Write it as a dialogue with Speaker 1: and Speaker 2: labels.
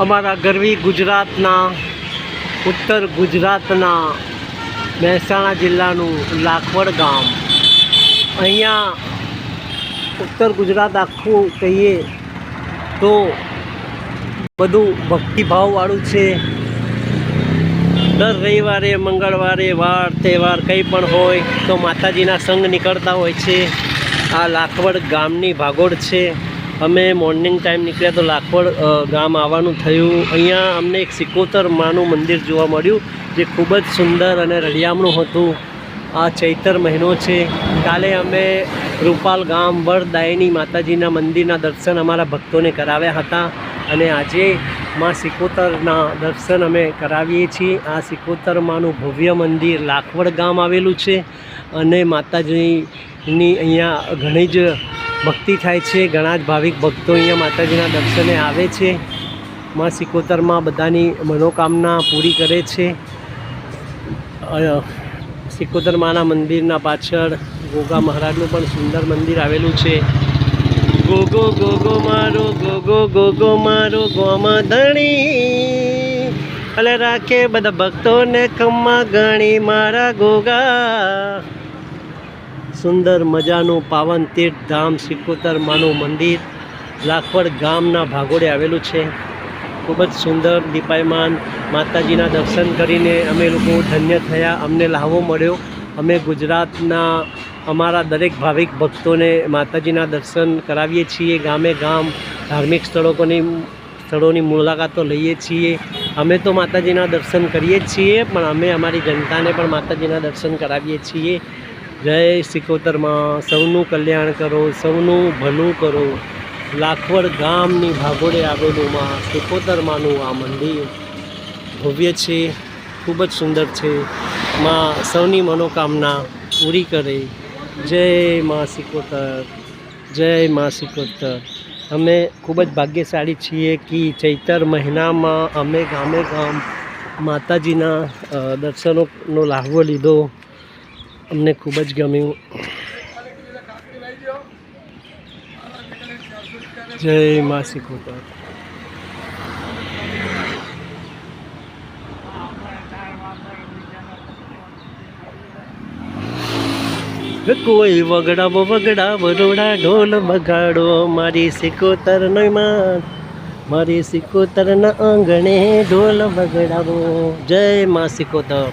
Speaker 1: અમારા ગરવી ગુજરાતના ઉત્તર ગુજરાતના મહેસાણા જિલ્લાનું લાખવડ ગામ. અહીંયા ઉત્તર ગુજરાત આખું કહીએ તો બધું ભક્તિભાવવાળું છે. દર રવિવારે મંગળવારે વાર તહેવાર કંઈ પણ હોય તો માતાજીના સંઘ નીકળતા હોય છે. આ લાખવડ ગામની ભાગોળ છે. અમે મોર્નિંગ ટાઈમ નીકળ્યા તો લાખવડ ગામ આવવાનું થયું. અહીંયા અમને એક સિકોતર માનું મંદિર જોવા મળ્યું જે ખૂબ જ સુંદર અને રળિયામણું હતું. આ ચૈતર મહિનો છે. કાલે અમે રૂપાલ ગામ વરદાયિની માતાજીના મંદિરના દર્શન અમારા ભક્તોને કરાવ્યા હતા અને આજે માં સિકોતરના દર્શન અમે કરાવીએ છીએ. આ સિકોતર માનું ભવ્ય મંદિર લાખવડ ગામ આવેલું છે અને માતાજીની અહીંયા ઘણી જ ભક્તિ થાય છે. ઘણા જ ભાવિક ભક્તો અહીંયા માતાજીના દર્શને આવે છે. માં સિકોતરમાં બધાની મનોકામના પૂરી કરે છે. સિકોતર માના મંદિરના પાછળ ગોગા મહારાજનું પણ સુંદર મંદિર આવેલું છે. ગોગો ગોગો મારો ગોગો ગોગો મારો ગોમાં ધણી અલે રાખે બધા ભક્તોને ખમ્મા ગણી મારા ગોગા. સુંદર મજાનું પાવન તીર્થ ધામ સિકોતર માનું મંદિર લાખવડ ગામના ભાગોળે આવેલું છે. ખૂબ જ સુંદર દીપાયમાન માતાજીના દર્શન કરીને અમે લોકો ધન્ય થયા. અમને લાહવો મળ્યો. અમે ગુજરાતના અમારા દરેક ભાવિક ભક્તોને માતાજીના દર્શન કરાવીએ છીએ. ગામે ગામ ધાર્મિક સ્થળોની મુલાકાતો લઈએ છીએ. અમે તો માતાજીના દર્શન કરીએ જ છીએ પણ અમે અમારી જનતાને પણ માતાજીના દર્શન કરાવીએ છીએ. જય સિકોતરમાં. સૌનું કલ્યાણ કરો, સૌનું ભલું કરો. લાખવડ ગામની ભાગોળે આવેલું માં સિકોતરમાંનું આ મંદિર ભવ્ય છે, ખૂબ જ સુંદર છે. માં સૌની મનોકામના પૂરી કરે. જય માં સિકોતર, જય માં સિકોતર. અમે ખૂબ જ ભાગ્યશાળી છીએ કે ચૈતર મહિનામાં અમે ગામે ગામ માતાજીના દર્શનોનો લાહવો લીધો. અમને ખૂબ જ ગમ્યું. જય માં સિકોતર. કોઈ વગડાવો વગડાવો રોડા ઢોલ બગાડો મારી સિકોતર માં, મારી સિકોતરના આંગણે ઢોલ વગડાવો. જય માં સિકોતર.